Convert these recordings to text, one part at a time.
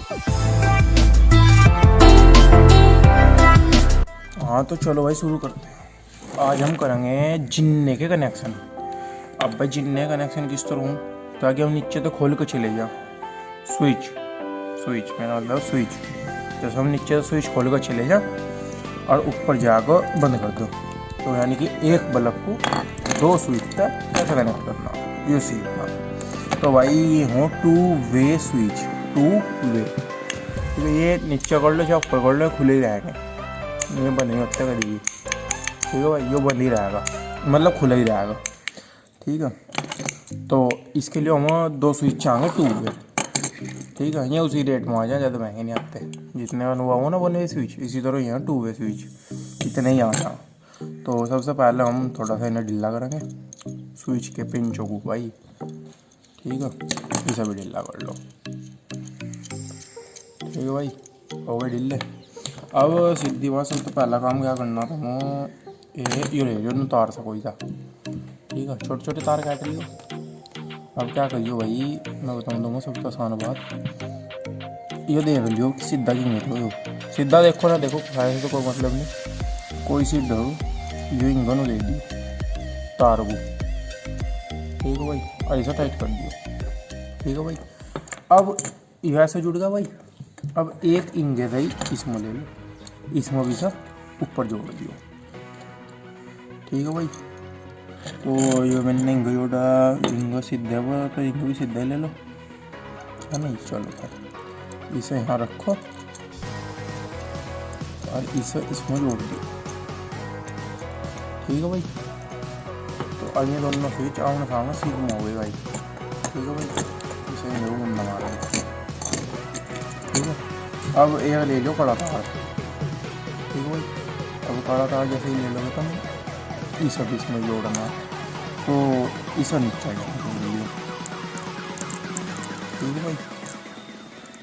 हाँ तो चलो भाई शुरू करते हैं। आज हम करेंगे जिन्ने के कनेक्शन। अब भाई जिन्ने कनेक्शन किस तरह हूँ ताकि हम नीचे तो खोल के चले जाओ। स्विच मेरा मतलब स्विच, जैसे हम नीचे तो स्विच खोल कर चले जाओ और ऊपर जाकर बंद कर दो, तो यानी कि एक बल्ब को 2 स्विच तक कैसे कनेक्ट करना ये सीखना। तो भाई ये हो 2 वे स्विच, 2 वे। तो ये नीचे कर लो या ऊपर कर लो, खुले रहेंगे, ये बंद नहीं होता कभी। ठीक है भाई, ये बंद ही रहेगा, मतलब खुला ही रहेगा। ठीक है, तो इसके लिए हम 2 स्विच चाहेंगे 2 वे। ठीक है, ये उसी रेट में आ जाए, ज़्यादा महंगे नहीं आते। जितने हुआ हो ना 1 वे स्विच, इसी तरह यहाँ 2 वे स्विच इतने ही आता। तो सबसे पहले हम थोड़ा सा इन्हें ढीला करेंगे स्विच के पिंचों को भाई। ठीक है, इसे भी ढीला कर लो। ठीक है भाई, हो गए ढीले। अब सीधी बात, सबसे पहला काम क्या करना था, ये ले लो तार सा कोई सा। ठीक है, छोटे छोटे तार काट लियो। अब क्या करियो भाई, मैं बताऊँ दूँगा सबसे आसान बात। ये देख लियो कि सीधा क्यों निकलो, सीधा देखो ना, देखो खाए तो कोई मतलब नहीं, कोई सीधा हो ये इंगन ले लियो तार को। ठीक है भाई, ऐसा टाइट कर दियो। ठीक है भाई, अब यह ऐसे जुड़ गया भाई। अब एक इंगे भाई इसमें ले लो, इसमें भी सब ऊपर जोड़ दियो। ठीक है भाई, तो ये मैंने इंग जोड़ा, इंग सीधा हुआ तो इंग भी सीधा ले लो, है नहीं। चलो भाई, इसे यहाँ रखो और इसे इसमें जोड़ दियो। ठीक है भाई, तो अब ये दोनों स्विच आमने सामने सीधे हो गए भाई। ठीक है भाई, इसे लो मुंडा मारो। ठीक है, अब एक ले लो कड़ा तार। ठीक है भाई, अब कड़ा तार जैसे ही ले लोगे तुम, ये सब इसमें जोड़ना, तो इसे नीचे जोड़। ठीक है भाई,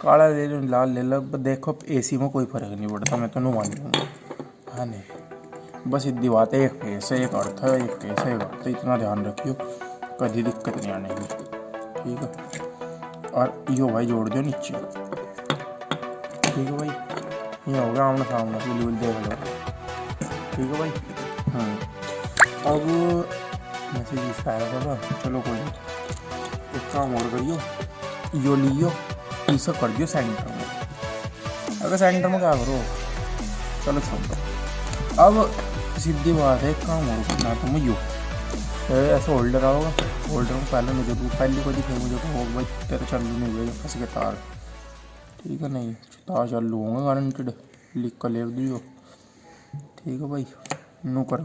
काला ले लो, लाल ले लो, देखो एसी में कोई फर्क नहीं पड़ता, मैं तो नहीं मान लूँगा। हाँ नहीं, बस इतनी बात है, एक फेस है, एक अर्थ है, एक फेस है, एक अर्थ है, इतना ध्यान रखियो, कभी दिक्कत नहीं आने की। ठीक है, और यो भाई जोड़ दो नीचे। ठीक है भाई, ये हो गया आमने सामने, बिल्कुल देख लो। ठीक है भाई, अब मैसेज इसका आया था, चलो कोई नहीं, एक काम और करियो, यो लियो, इसे कर दियो सेंटर में। अगर सेंटर में क्या करो, चलो छोड़ो। अब सीधी बात है, एक काम और करना तो मुझे ऐसा होल्डर आओगा, होल्डर में पहले मुझे पहले को दिखे, मुझे को भाई तेरे चालू नहीं हुए फंस के तार। ठीक है, नहीं तार चालू होंगे गारंटेड, लिख कर ले दियो। ठीक है भाई, नू कर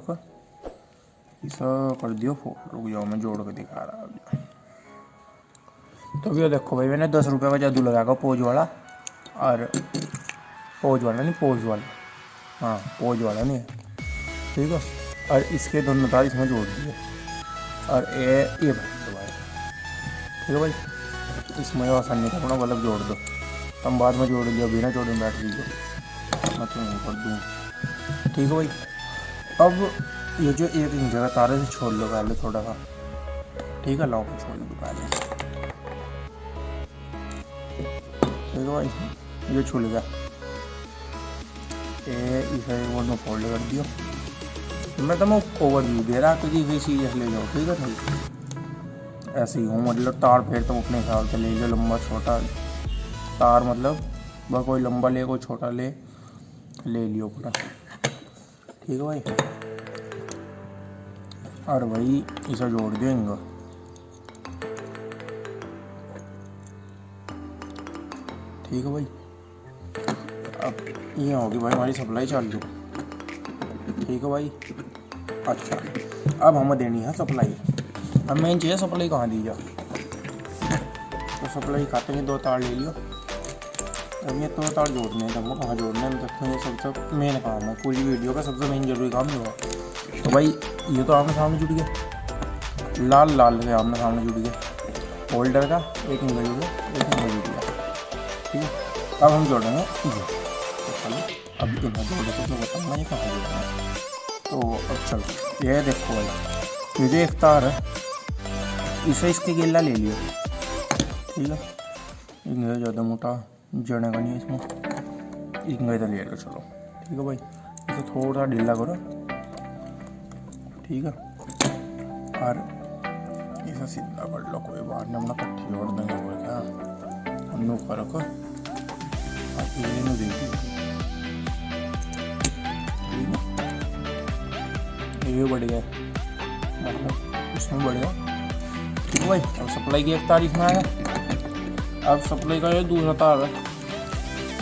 ऐसा कर दियो फोन। रुक जाओ, मैं जोड़ के दिखा रहा हूँ। तो ये देखो भाई, मैंने 10 रुपये का जादू लगाया पोज वाला, और पोज वाला नहीं, पोज वाला, हाँ पोज वाला नहीं है। ठीक है, और इसके दोनों तार इसमें जोड़ दिए, और ये भाई। ठीक है भाई, इसमें आसान नहीं करना, बल्ब जोड़ दो, तुम बाद में जोड़ लियो, बिना जोड़े बैठ लीजिए, मैं तो नहीं कर दूँ। ठीक है भाई, अब ये जो एक जगह तारे से छोड़ लो पहले थोड़ा सा। ठीक है, लॉक छोड़ दो पहले। ठीक है भाई, ये छूल गया, इसे वो नो फोल्ड कर दियो। मैं तो ओवरव्यू दे रहा क्योंकि इसे सीरियस ले जाओ। ठीक है भाई, ऐसे ही हूँ, मतलब तार फिर तुम अपने हिसाब से ले लो, लंबा छोटा तार, मतलब वह कोई लंबा ले कोई छोटा ले लियो पूरा। ठीक है भाई, और भाई इसे जोड़ देंगे। ठीक है भाई, अब ये होगी भाई हमारी सप्लाई चालू। ठीक है भाई, अच्छा अब हमें देनी है सप्लाई। अब मेन चीज़ है सप्लाई कहाँ दी जाए, तो सप्लाई खाते हैं 2 तार ले लियो। अब ये 2 तार जोड़ने हैं, हमको कहाँ जोड़ने हैं देखो, ये सबसे मेन काम है पूरी वीडियो का, सबसे मेन जरूरी काम ये हुआ। तो भाई ये तो आमने सामने जुड़ गया, लाल लाल के आमने सामने जुड़ गया, होल्डर का एक इंगल जुड़ गया, एक इंगल जुड़ गया। ठीक है, अब हम जोड़ेंगे ये, तो चलो अब इन्हें जोड़े तो बताऊँगा ये कहाँ जोड़ना है। तो अब चलो ये देखो भाई, ये जो एक तार है इसे इसके गेला ले लियो। ठीक है, इन्हें ज़्यादा मोटा जड़ेगा नहीं इसमें, इंगा इधर ले लो। चलो ठीक है भाई, इसे थोड़ा ढीला करो, ठीक है। और इसे सीधा कर लो, कोई बात नहीं, अपना कट्ठी जोड़ देंगे वो क्या अन्नू का रखो। ये देखिए ये बढ़ गया, इसमें बढ़ गया, ठीक है भाई। अब सप्लाई की एक तार इसमें आया, अब सप्लाई का ये दूसरा तार है,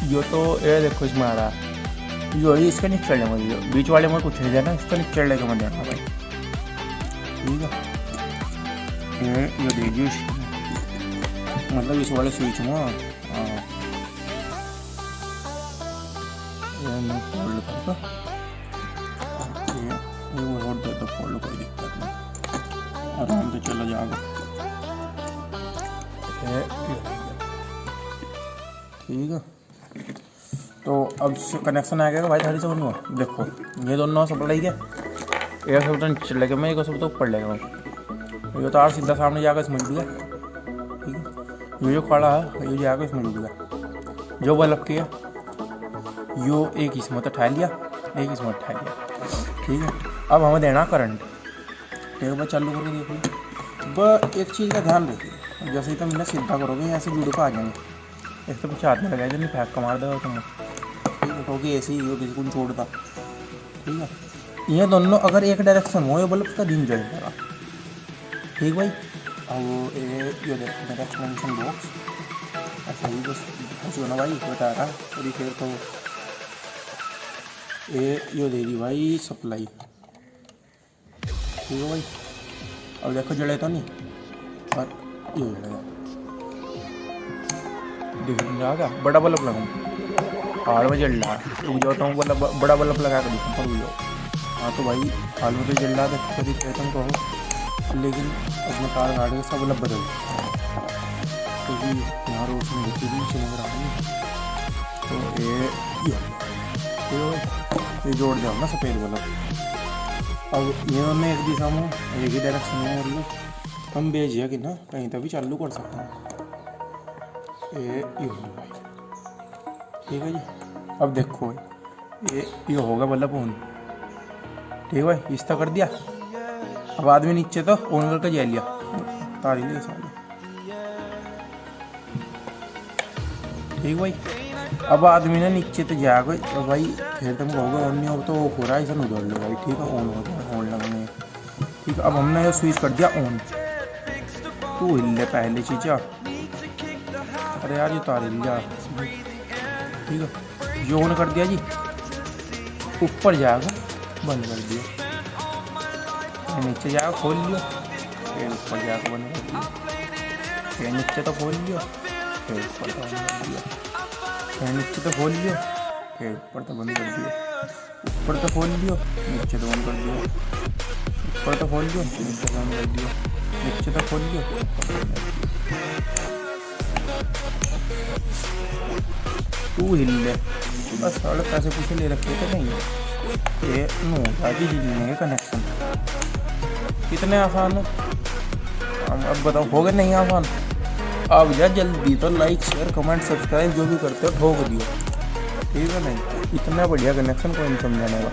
जो तो ये देखो इसमें आ रहा है, जो है इसका नीचे चढ़ने में, बीच वाले में कुछ नहीं देना, इसका नीचे चढ़ने का मत देना भाई, ठीक है। ये दे दीजिए, मतलब इस वाले स्विच में फोल्ड करके ये और दे दो फोल्ड, कोई दिक्कत नहीं, आराम से चला जाएगा, ठीक है। तो अब कनेक्शन आ गया भाई, थारी समझ में। देखो ये दोनों सप्लाई के, एक सब तो नीचे लेके मैं, एक सब तो ऊपर लेगा, ये तार सीधा सामने जाकर इसमें जुड़ गया, ठीक है। ये जो खड़ा है ये जाकर इसमें जुड़ गया, जो बल्ब किया यो एक इसमें तो ठा लिया, एक इसमें ठा लिया, ठीक है। अब हमें देना करंट, ठीक है भाई, चालू करके देखो। बस एक चीज़ का ध्यान रखिए, जैसे ही तुम इन्हें सीधा करोगे ऐसे जुड़ को आ जाएंगे, एक तो पीछे हाथ में लगाया नहीं, फेंक का मार देगा तुम, ठीक है, क्योंकि ऐसे ही किसी को छोड़ता, ठीक है। ये दोनों अगर एक डायरेक्शन हो, ये बल्ब का दिन जलेगा, ठीक भाई। अब ये देखो मेरा एक्सपेंशन बॉक्स ऐसा ही बस ना भाई, बता रहा थोड़ी फिर तो ये दे दी भाई सप्लाई, ठीक है भाई। अब देखो जले तो नहीं, और ये जलेगा, देखो आ गया, बड़ा बल्ब लगाऊँ, हाल में जल रहा है, रुक जाता हूँ, बड़ा बल्ब लगा कर देखो, रुक जाओ। हाँ तो भाई हाल में तो जल रहा है, कभी कहता हूँ कहो, लेकिन अपने कार गाड़ी का सब बल्ब बदल, क्योंकि यहाँ रोशनी होती भी चले रहा है। तो ये जोड़ दिया ना सफ़ेद बल्ब। अब ये मैं एक दिशा में एक ही डायरेक्शन में, मतलब हम भेजिए कि ना कहीं तक भी चालू कर सकते हैं, ये भाई, ठीक है जी। अब देखो ये होगा बल्ब ऑन, ठीक है भाई, इस तरह कर दिया। अब आदमी नीचे तो ऑन करके जा लिया, तारी ले साले, ठीक भाई। अब आदमी ने नीचे तो जाएगा, तो भाई फिर तुम कहोगे ऑन नहीं हो तो हो रहा है, इसे उधर लो भाई, ठीक है, ऑन हो गया, ऑन लगने, ठीक है। अब हमने ये स्विच कर दिया ऑन, तू हिल ले पहले चीज़ा, अरे यार ये तार हिल जा, ठीक है। जो ऑन कर दिया जी, ऊपर जाएगा, बंद कर दिया, नीचे जाएगा खोल लियो, फिर ऊपर जाकर बंद कर दिया, फिर नीचे तो खोल लियो, फिर ऊपर तो बंद कर दिया, फिर नीचे तो खोल लियो, फिर ऊपर तो बंद कर दिया, ऊपर तो खोल लियो, नीचे तो बंद कर दिया, ऊपर तो खोल लियो, नीचे तो बंद कर दिया, नीचे तो खोल लियो, तू हिल ले, बस थोड़ा पैसे पूछे ले रखे थे नहीं, ये नो आगे हिलने का कनेक्शन कितने आसान है, अब बताओ हो गए नहीं आसान। अब यार जल्दी तो लाइक शेयर कमेंट सब्सक्राइब जो भी करते हो ठोक दियो, ठीक है नहीं, इतना बढ़िया कनेक्शन कोई नहीं समझाने का।